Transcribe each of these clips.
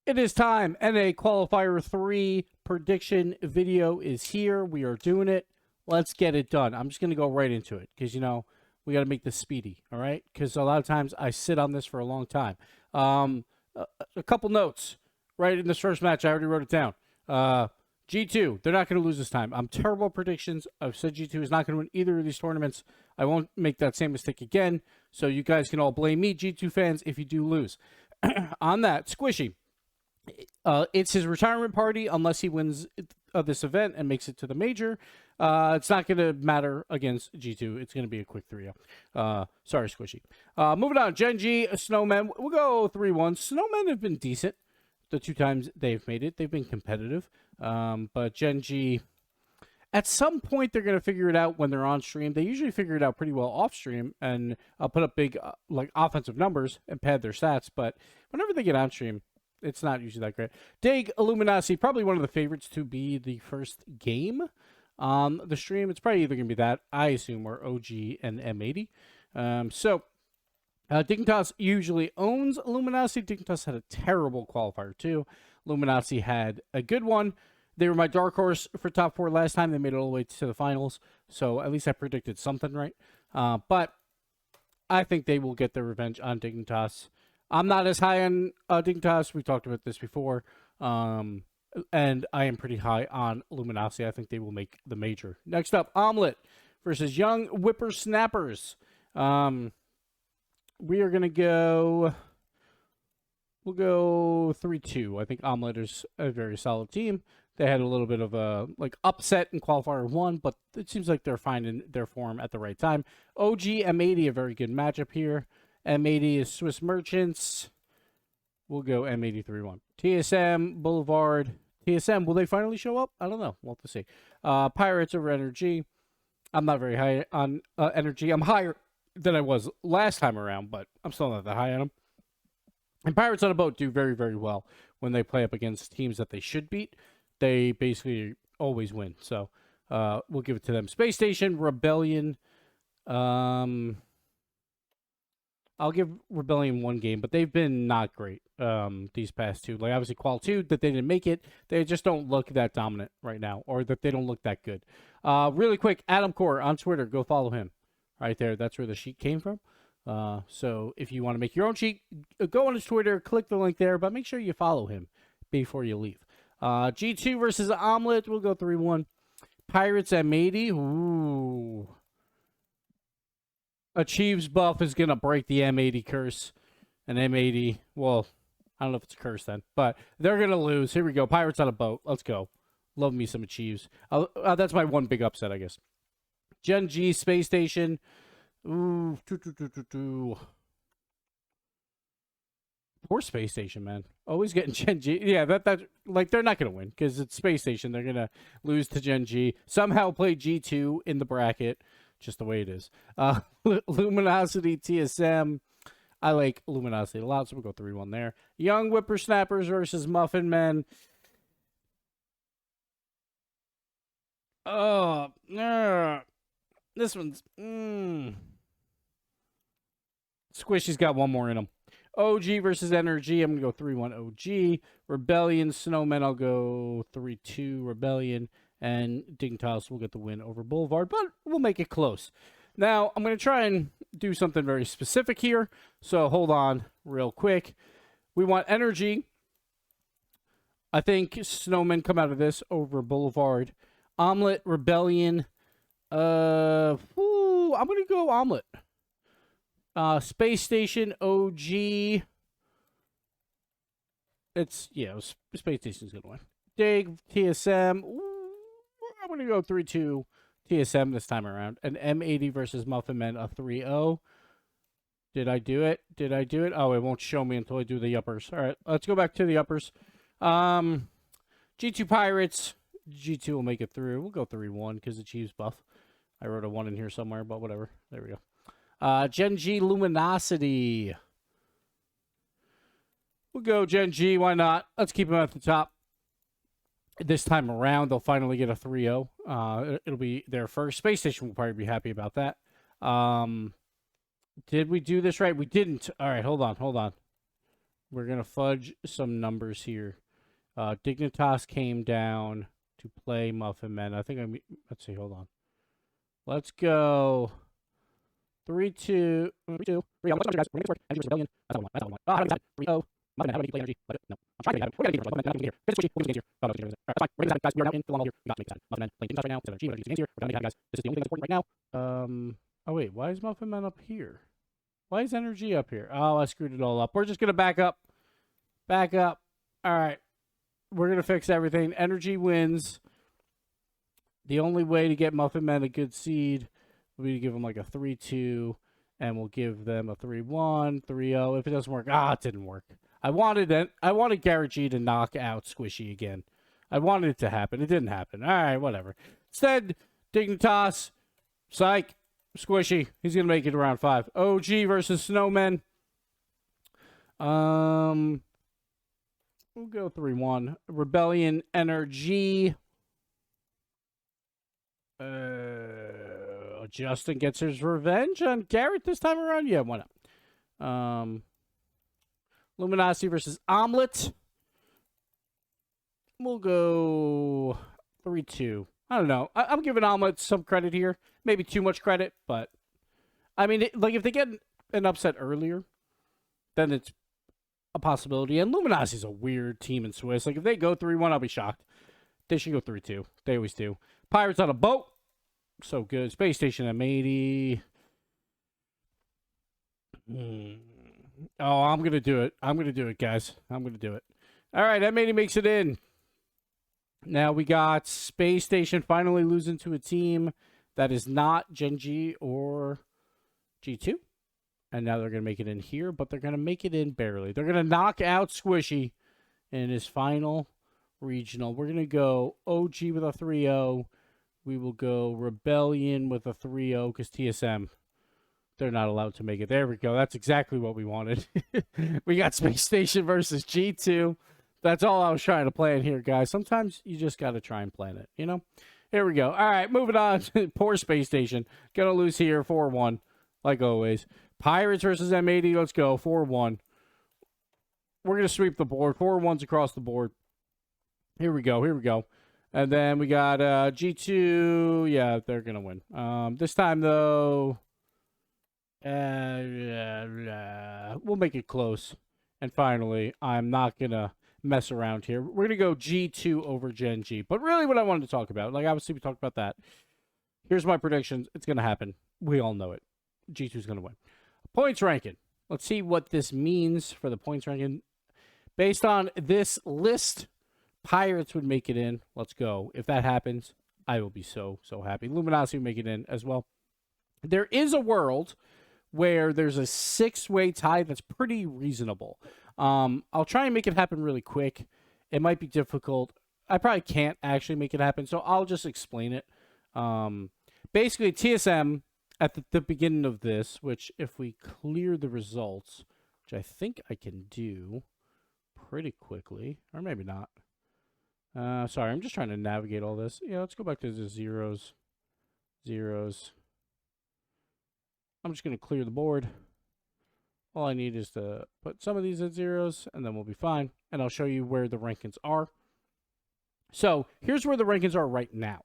It is time. NA Qualifier 3 prediction video is here. We are doing it. Let's get it done. I'm just going to go right into it because, we got to make this speedy, all right? Because a lot of times I sit on this for a long time. A couple notes. Right in this first match, I already wrote it down. G2, they're not going to lose this time. I'm terrible at predictions. I've said G2 is not going to win either of these tournaments. I won't make that same mistake again. So you guys can all blame me, G2 fans, if you do lose. On that, Squishy. It's his retirement party unless he wins this event and makes it to the major. It's not going to matter against G2. It's going to be a quick 3-0. Sorry, Squishy. Moving on, Gen.g, Snowmen. We'll go 3-1. Snowmen have been decent the two times they've made it. They've been competitive. But Gen.g, at some point, they're going to figure it out when they're on stream. They usually figure it out pretty well off stream and put up big offensive numbers and pad their stats. But whenever they get on stream, it's not usually that great. Dig Illuminati, probably one of the favorites to be the first game on the stream. It's probably either going to be that, I assume, or OG and M80. Dignitas usually owns Illuminati. Dignitas had a terrible qualifier, too. Illuminati had a good one. They were my dark horse for top 4 last time. They made it all the way to the finals. So at least I predicted something right. But I think they will get their revenge on Dignitas. I'm not as high on Dignitas. We talked about this before. And I am pretty high on Illuminati. I think they will make the major. Next up, Omelet versus Young Whippersnappers. We are going to go... We'll go 3-2. I think Omelet is a very solid team. They had a little bit of a upset in Qualifier 1, but it seems like they're finding their form at the right time. OG, M80, a very good matchup here. M80 is Swiss Merchants. We'll go M80 3-1. TSM, Boulevard. TSM, will they finally show up? I don't know. We'll have to see. Pirates over Energy. I'm not very high on Energy. I'm higher than I was last time around, but I'm still not that high on them. And Pirates on a Boat do very, very well when they play up against teams that they should beat. They basically always win. So we'll give it to them. Space Station, Rebellion. I'll give Rebellion one game, but they've been not great these past two. Like, obviously, Qual 2, that they didn't make it. They just don't look that dominant right now, or that they don't look that good. Really quick, Adam Core on Twitter. Go follow him. Right there. That's where the sheet came from. So if you want to make your own sheet, go on his Twitter, click the link there, but make sure you follow him before you leave. G2 versus Omelet. We'll go 3-1. Pirates M80. Ooh. Achieves buff is going to break the M80 curse. And M80, well, I don't know if it's a curse then, but they're going to lose. Here we go. Pirates on a Boat. Let's go. Love me some Achieves. That's my one big upset, I guess. Gen.g, Space Station. Ooh. Poor Space Station, man. Always getting Gen.g. Yeah, that they're not going to win because it's Space Station. They're going to lose to Gen.g. Somehow play G2 in the bracket. Just the way it is. Luminosity, TSM. I like Luminosity a lot, so we'll go 3-1 there. Young Whippersnappers versus Muffin Men. Oh, this one's... Squishy's got one more in him. OG versus Energy. I'm going to go 3-1 OG. Rebellion, Snowmen. I'll go 3-2 Rebellion. And Dignitas will get the win over Boulevard, but we'll make it close. Now, I'm going to try and do something very specific here, so hold on real quick. We want Energy. I think Snowmen come out of this over Boulevard. Omelet, Rebellion. I'm going to go Omelet. Space Station, OG. Space Station's going to win. Dig, TSM. I'm going to go 3-2 TSM this time around. An M80 versus Muffin Men, a 3-0. Did I do it? Oh, it won't show me until I do the uppers. All right, let's go back to the uppers. G2 Pirates. G2 will make it through. We'll go 3-1 because it Chiefs buff. I wrote a 1 in here somewhere, but whatever. There we go. Gen.g Luminosity. We'll go Gen.g. Why not? Let's keep them at the top. This time around, they'll finally get a 3-0. It'll be their first. Space Station will probably be happy about that. Did we do this right? We didn't. All right, hold on. we're going to fudge some numbers here. Dignitas came down to play Muffin Men. I think let's see, hold on. Let's go 3-2. 3-2. 3-0. What's up, guys? We're going to work. Energy Rebellion. That's all I want. How do we decide? 3-0. Muffin Men. How do we play Energy? No. I'm trying to get it. We're going to get it. Muffin Men. We'll get here. We'll get here. Oh, no, that's fine. We're going to decide, guys. We are now in the long haul here. We got to make it happen. Muffin Men playing Dignitas right now. Instead of G, we're going to use games here. We're going to make it happen, guys. This is the only thing that's important right now. Oh, wait. Why is Muffin Men up here? Why is Energy up here? Oh, I screwed it all up. We're just going to back up. Back up. All right. We're going to fix everything. Energy wins. The only way to get Muffin Men a good seed would be to give them like a 3-2, and we'll give them a 3-1, 3-0. If it doesn't work, it didn't work. I wanted Garrett G to knock out Squishy again. I wanted it to happen. It didn't happen. All right, whatever. Instead, Dignitas, Psych, Squishy. He's going to make it to round 5. OG versus Snowmen. We'll go 3-1. Rebellion, Energy. Justin gets his revenge on Garrett this time around. Yeah, why not? Luminosity versus Omelet. We'll go 3-2. I don't know. I'm giving Omelet some credit here. Maybe too much credit, but I mean, like if they get an upset earlier, then it's a possibility. And Luminosity's a weird team in Swiss. Like if they go 3-1, I'll be shocked. They should go 3-2. They always do. Pirates on a boat. So good. Space Station M80. Oh, I'm going to do it. I'm going to do it, guys. I'm going to do it. All right, M80 makes it in. Now we got Space Station finally losing to a team that is not Gen G or G2. And now they're going to make it in here, but they're going to make it in barely. They're going to knock out Squishy in his final regional. We're going to go OG with a 3-0. We will go Rebellion with a 3-0 because TSM, they're not allowed to make it. There we go. That's exactly what we wanted. We got Space Station versus G2. That's all I was trying to plan here, guys. Sometimes you just got to try and plan it, you know? Here we go. All right, moving on. Poor Space Station. Going to lose here 4-1, like always. Pirates versus M80. Let's go. 4-1. We're going to sweep the board. 4-1s across the board. Here we go. Here we go. And then we got G2. Yeah, they're going to win. This time, though, we'll make it close. And finally, I'm not going to mess around here. We're going to go G2 over Gen G. But really what I wanted to talk about, like obviously we talked about that. Here's my predictions. It's going to happen. We all know it. G2 is going to win. Points ranking. Let's see what this means for the points ranking. Based on this list, Pirates would make it in. Let's go. If that happens, I will be so happy. Luminosity would make it in as well. There is a world where there's a 6-way tie that's pretty reasonable. I'll try and make it happen really quick. It might be difficult. I probably can't actually make it happen, so I'll just explain it. Basically, TSM at the beginning of this, which if we clear the results, which I think I can do pretty quickly, or maybe not. Sorry, I'm just trying to navigate all this. Yeah, let's go back to the zeros. I'm just going to clear the board. All I need is to put some of these at zeros, and then we'll be fine. And I'll show you where the rankings are. So here's where the rankings are right now.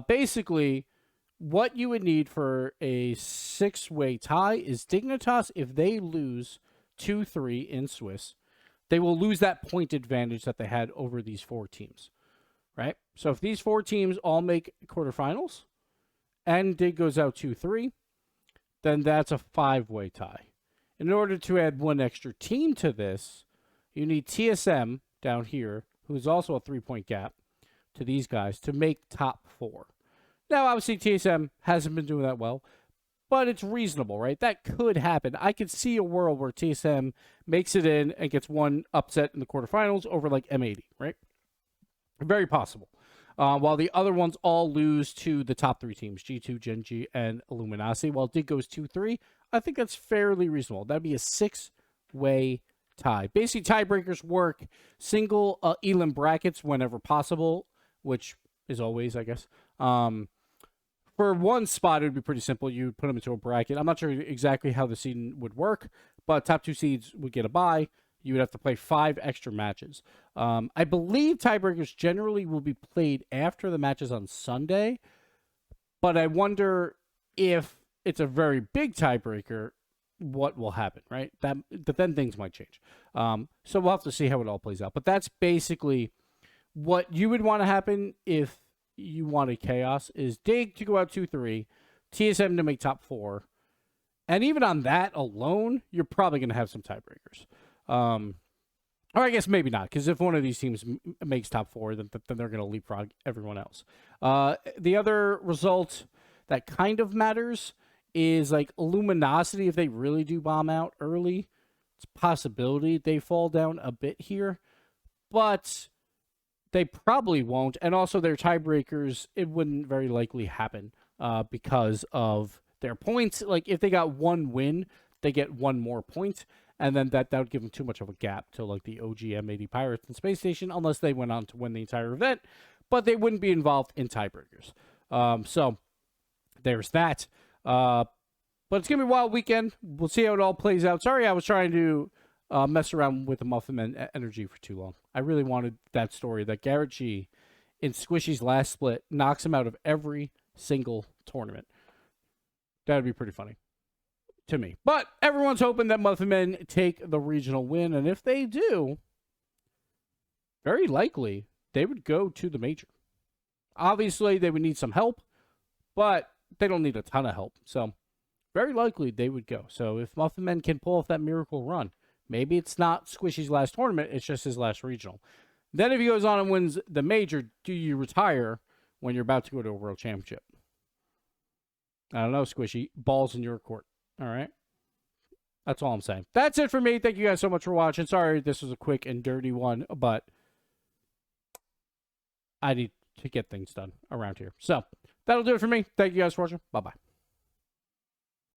Basically, what you would need for a 6-way tie is Dignitas, if they lose 2-3 in Swiss, they will lose that point advantage that they had over these 4 teams, right? So if these 4 teams all make quarterfinals and Dig goes out 2-3, then that's a 5-way tie. In order to add one extra team to this, you need TSM down here, who's also a 3-point gap to these guys, to make top 4. Now, obviously, TSM hasn't been doing that well, but it's reasonable, right? That could happen. I could see a world where TSM makes it in and gets one upset in the quarterfinals over like M80, right? Very possible. While the other ones all lose to the top 3 teams, G2, Gen G, and Illuminati. While Dig goes 2-3, I think that's fairly reasonable. That'd be a 6-way tie. Basically, tiebreakers work single elim brackets whenever possible, which is always, I guess. For one spot, it would be pretty simple. You would put them into a bracket. I'm not sure exactly how the seeding would work, but top 2 seeds would get a bye. you would have to play 5 extra matches. I believe tiebreakers generally will be played after the matches on Sunday, but I wonder if it's a very big tiebreaker, what will happen, right? But then things might change. So we'll have to see how it all plays out. But that's basically what you would want to happen if you wanted chaos is Dig to go out 2-3, TSM to make top 4. And even on that alone, you're probably going to have some tiebreakers. Or I guess maybe not, because if one of these teams makes top 4, then they're going to leapfrog everyone else. The other result that kind of matters is like Luminosity. If they really do bomb out early, it's a possibility they fall down a bit here. But they probably won't. And also their tiebreakers, it wouldn't very likely happen because of their points. Like if they got 1 win, they get 1 more point. And then that would give them too much of a gap to like the OG M80 Pirates and Space Station unless they went on to win the entire event. But they wouldn't be involved in tiebreakers. So there's that. But it's going to be a wild weekend. We'll see how it all plays out. Sorry I was trying to mess around with the Muffin Man energy for too long. I really wanted that story that Garrett G in Squishy's last split knocks him out of every single tournament. That would be pretty funny to me. But everyone's hoping that Muffin Men take the regional win. And if they do, very likely they would go to the major. Obviously, they would need some help, but they don't need a ton of help. So very likely they would go. So if Muffin Men can pull off that miracle run, maybe it's not Squishy's last tournament, it's just his last regional. Then if he goes on and wins the major, do you retire when you're about to go to a world championship? I don't know, Squishy. Ball's in your court. All right? That's all I'm saying. That's it for me. Thank you guys so much for watching. Sorry this was a quick and dirty one, but I need to get things done around here. So that'll do it for me. Thank you guys for watching. Bye-bye.